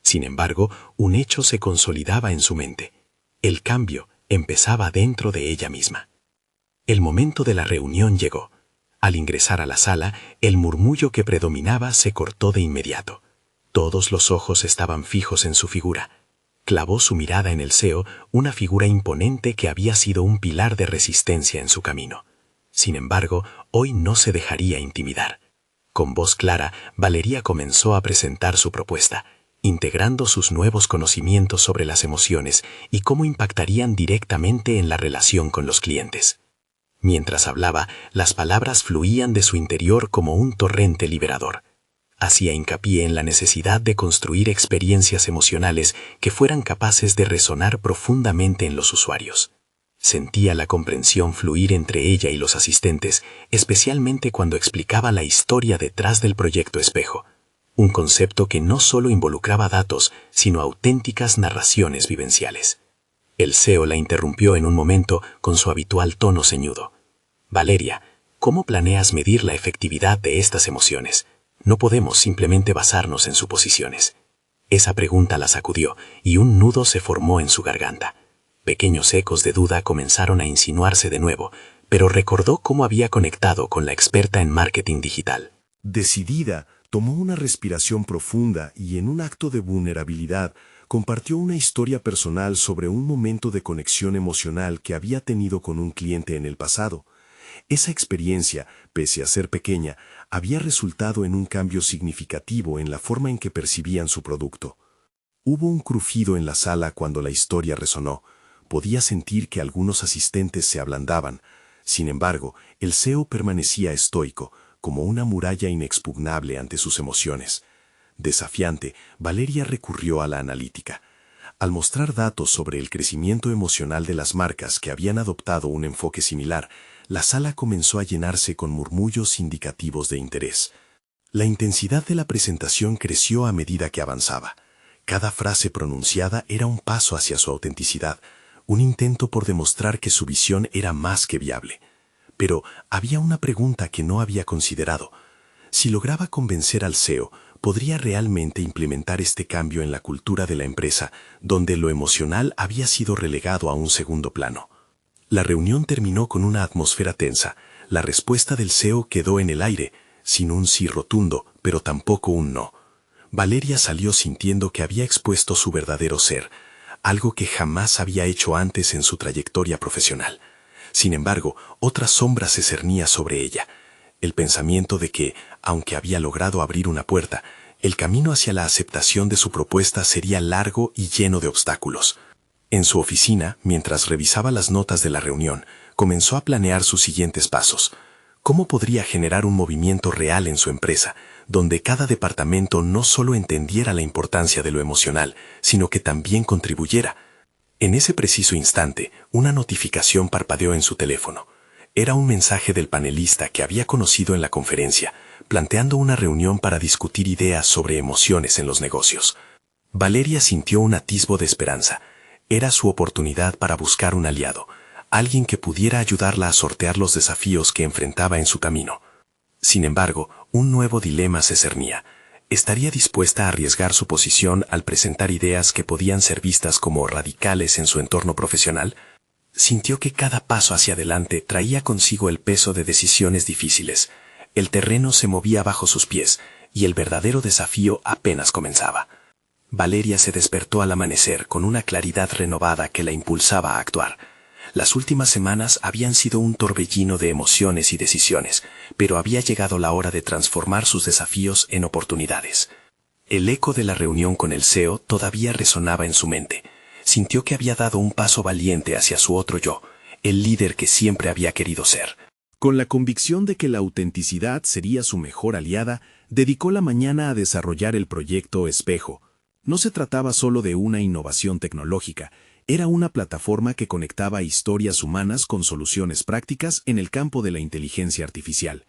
Sin embargo, un hecho se consolidaba en su mente. El cambio empezaba dentro de ella misma. El momento de la reunión llegó. Al ingresar a la sala, el murmullo que predominaba se cortó de inmediato. Todos los ojos estaban fijos en su figura. Clavó su mirada en el CEO, una figura imponente que había sido un pilar de resistencia en su camino. Sin embargo, hoy no se dejaría intimidar. Con voz clara, Valeria comenzó a presentar su propuesta, integrando sus nuevos conocimientos sobre las emociones y cómo impactarían directamente en la relación con los clientes. Mientras hablaba, las palabras fluían de su interior como un torrente liberador. Hacía hincapié en la necesidad de construir experiencias emocionales que fueran capaces de resonar profundamente en los usuarios. Sentía la comprensión fluir entre ella y los asistentes, especialmente cuando explicaba la historia detrás del proyecto Espejo, un concepto que no solo involucraba datos, sino auténticas narraciones vivenciales. El CEO la interrumpió en un momento con su habitual tono ceñudo. «Valeria, ¿cómo planeas medir la efectividad de estas emociones? No podemos simplemente basarnos en suposiciones». Esa pregunta la sacudió y un nudo se formó en su garganta. Pequeños ecos de duda comenzaron a insinuarse de nuevo, pero recordó cómo había conectado con la experta en marketing digital. Decidida, Tomó una respiración profunda y, en un acto de vulnerabilidad, compartió una historia personal sobre un momento de conexión emocional que había tenido con un cliente en el pasado. Esa experiencia, pese a ser pequeña, había resultado en un cambio significativo en la forma en que percibían su producto. Hubo un crujido en la sala cuando la historia resonó. Podía sentir que algunos asistentes se ablandaban. Sin embargo, el CEO permanecía estoico, como una muralla inexpugnable ante sus emociones. Desafiante, Valeria recurrió a la analítica. Al mostrar datos sobre el crecimiento emocional de las marcas que habían adoptado un enfoque similar, la sala comenzó a llenarse con murmullos indicativos de interés. La intensidad de la presentación creció a medida que avanzaba. Cada frase pronunciada era un paso hacia su autenticidad, un intento por demostrar que su visión era más que viable. Pero había una pregunta que no había considerado. Si lograba convencer al CEO, ¿podría realmente implementar este cambio en la cultura de la empresa, donde lo emocional había sido relegado a un segundo plano? La reunión terminó con una atmósfera tensa. La respuesta del CEO quedó en el aire, sin un sí rotundo, pero tampoco un no. Valeria salió sintiendo que había expuesto su verdadero ser, algo que jamás había hecho antes en su trayectoria profesional. Sin embargo, otra sombra se cernía sobre ella. El pensamiento de que, aunque había logrado abrir una puerta, el camino hacia la aceptación de su propuesta sería largo y lleno de obstáculos. En su oficina, mientras revisaba las notas de la reunión, comenzó a planear sus siguientes pasos. ¿Cómo podría generar un movimiento real en su empresa, donde cada departamento no solo entendiera la importancia de lo emocional, sino que también contribuyera? En ese preciso instante, una notificación parpadeó en su teléfono. Era un mensaje del panelista que había conocido en la conferencia, planteando una reunión para discutir ideas sobre emociones en los negocios. Valeria sintió un atisbo de esperanza. Era su oportunidad para buscar un aliado, alguien que pudiera ayudarla a sortear los desafíos que enfrentaba en su camino. Sin embargo, un nuevo dilema se cernía. ¿Estaría dispuesta a arriesgar su posición al presentar ideas que podían ser vistas como radicales en su entorno profesional? Sintió que cada paso hacia adelante traía consigo el peso de decisiones difíciles. El terreno se movía bajo sus pies, y el verdadero desafío apenas comenzaba. Valeria se despertó al amanecer con una claridad renovada que la impulsaba a actuar. Las últimas semanas habían sido un torbellino de emociones y decisiones, pero había llegado la hora de transformar sus desafíos en oportunidades. El eco de la reunión con el CEO todavía resonaba en su mente. Sintió que había dado un paso valiente hacia su otro yo, el líder que siempre había querido ser. Con la convicción de que la autenticidad sería su mejor aliada, dedicó la mañana a desarrollar el proyecto Espejo. No se trataba solo de una innovación tecnológica, era una plataforma que conectaba historias humanas con soluciones prácticas en el campo de la inteligencia artificial.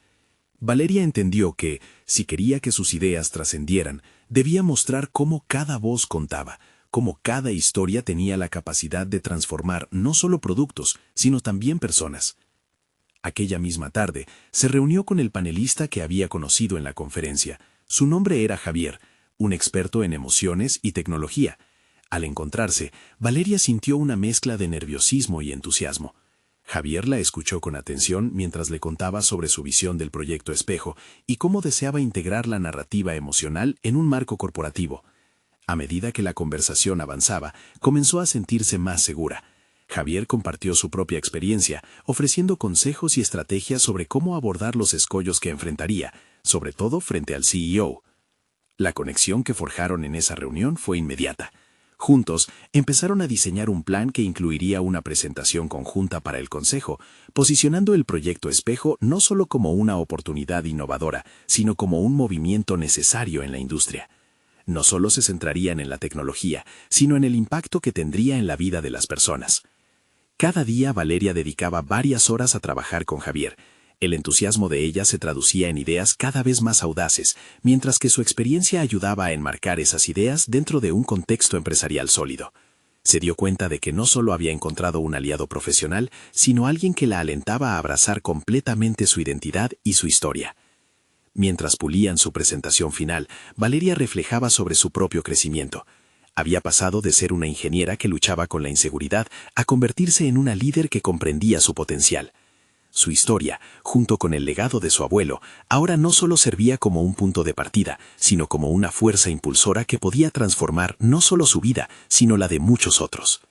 Valeria entendió que, si quería que sus ideas trascendieran, debía mostrar cómo cada voz contaba, cómo cada historia tenía la capacidad de transformar no solo productos, sino también personas. Aquella misma tarde, se reunió con el panelista que había conocido en la conferencia. Su nombre era Javier, un experto en emociones y tecnología. Al encontrarse, Valeria sintió una mezcla de nerviosismo y entusiasmo. Javier la escuchó con atención mientras le contaba sobre su visión del proyecto Espejo y cómo deseaba integrar la narrativa emocional en un marco corporativo. A medida que la conversación avanzaba, comenzó a sentirse más segura. Javier compartió su propia experiencia, ofreciendo consejos y estrategias sobre cómo abordar los escollos que enfrentaría, sobre todo frente al CEO. La conexión que forjaron en esa reunión fue inmediata. Juntos, empezaron a diseñar un plan que incluiría una presentación conjunta para el Consejo, posicionando el proyecto Espejo no solo como una oportunidad innovadora, sino como un movimiento necesario en la industria. No solo se centrarían en la tecnología, sino en el impacto que tendría en la vida de las personas. Cada día Valeria dedicaba varias horas a trabajar con Javier. El entusiasmo de ella se traducía en ideas cada vez más audaces, mientras que su experiencia ayudaba a enmarcar esas ideas dentro de un contexto empresarial sólido. Se dio cuenta de que no solo había encontrado un aliado profesional, sino alguien que la alentaba a abrazar completamente su identidad y su historia. Mientras pulían su presentación final, Valeria reflejaba sobre su propio crecimiento. Había pasado de ser una ingeniera que luchaba con la inseguridad a convertirse en una líder que comprendía su potencial. Su historia, junto con el legado de su abuelo, ahora no solo servía como un punto de partida, sino como una fuerza impulsora que podía transformar no solo su vida, sino la de muchos otros.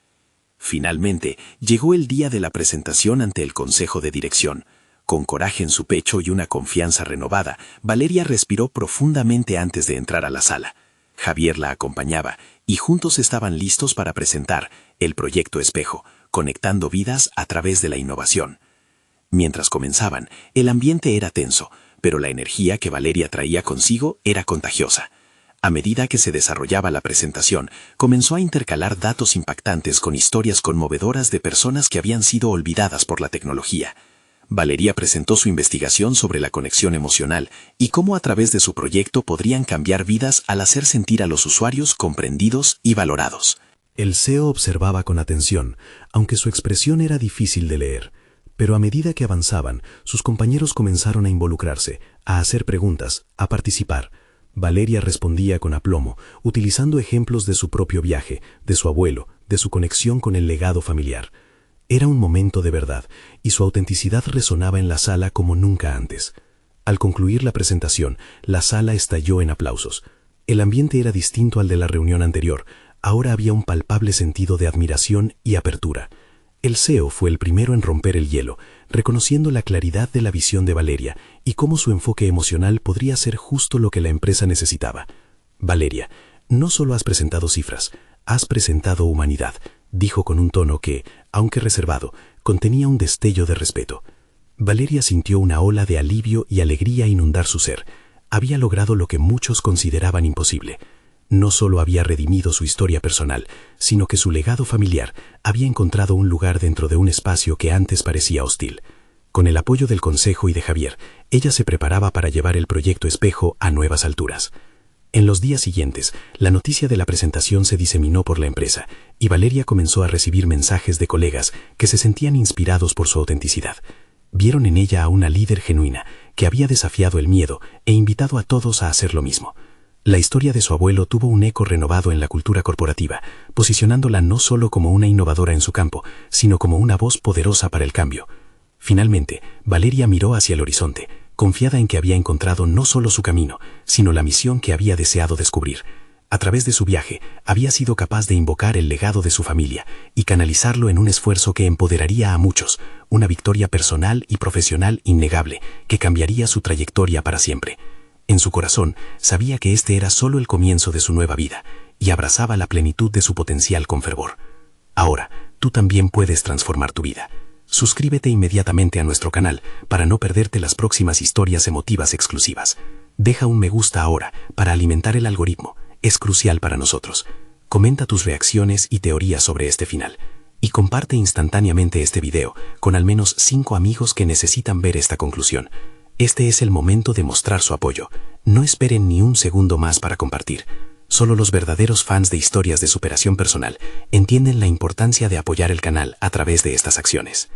Finalmente, llegó el día de la presentación ante el consejo de dirección. Con coraje en su pecho y una confianza renovada, Valeria respiró profundamente antes de entrar a la sala. Javier la acompañaba, y juntos estaban listos para presentar el proyecto Espejo, conectando vidas a través de la innovación. Mientras comenzaban, el ambiente era tenso, pero la energía que Valeria traía consigo era contagiosa. A medida que se desarrollaba la presentación, comenzó a intercalar datos impactantes con historias conmovedoras de personas que habían sido olvidadas por la tecnología. Valeria presentó su investigación sobre la conexión emocional y cómo a través de su proyecto podrían cambiar vidas al hacer sentir a los usuarios comprendidos y valorados. El CEO observaba con atención, aunque su expresión era difícil de leer. Pero a medida que avanzaban, sus compañeros comenzaron a involucrarse, a hacer preguntas, a participar. Valeria respondía con aplomo, utilizando ejemplos de su propio viaje, de su abuelo, de su conexión con el legado familiar. Era un momento de verdad, y su autenticidad resonaba en la sala como nunca antes. Al concluir la presentación, la sala estalló en aplausos. El ambiente era distinto al de la reunión anterior. Ahora había un palpable sentido de admiración y apertura. El CEO fue el primero en romper el hielo, reconociendo la claridad de la visión de Valeria y cómo su enfoque emocional podría ser justo lo que la empresa necesitaba. Valeria, no solo has presentado cifras, has presentado humanidad, dijo con un tono que, aunque reservado, contenía un destello de respeto. Valeria sintió una ola de alivio y alegría inundar su ser. Había logrado lo que muchos consideraban imposible. No solo había redimido su historia personal, sino que su legado familiar había encontrado un lugar dentro de un espacio que antes parecía hostil. Con el apoyo del consejo y de Javier, ella se preparaba para llevar el proyecto Espejo a nuevas alturas. En los días siguientes, la noticia de la presentación se diseminó por la empresa, y Valeria comenzó a recibir mensajes de colegas que se sentían inspirados por su autenticidad. Vieron en ella a una líder genuina que había desafiado el miedo e invitado a todos a hacer lo mismo. La historia de su abuelo tuvo un eco renovado en la cultura corporativa, posicionándola no solo como una innovadora en su campo, sino como una voz poderosa para el cambio. Finalmente, Valeria miró hacia el horizonte, confiada en que había encontrado no solo su camino, sino la misión que había deseado descubrir. A través de su viaje, había sido capaz de invocar el legado de su familia y canalizarlo en un esfuerzo que empoderaría a muchos, una victoria personal y profesional innegable que cambiaría su trayectoria para siempre. En su corazón, sabía que este era solo el comienzo de su nueva vida y abrazaba la plenitud de su potencial con fervor. Ahora, tú también puedes transformar tu vida. Suscríbete inmediatamente a nuestro canal para no perderte las próximas historias emotivas exclusivas. Deja un me gusta ahora para alimentar el algoritmo. Es crucial para nosotros. Comenta tus reacciones y teorías sobre este final. Y comparte instantáneamente este video con al menos 5 amigos que necesitan ver esta conclusión. Este es el momento de mostrar su apoyo. No esperen ni un segundo más para compartir. Solo los verdaderos fans de historias de superación personal entienden la importancia de apoyar el canal a través de estas acciones.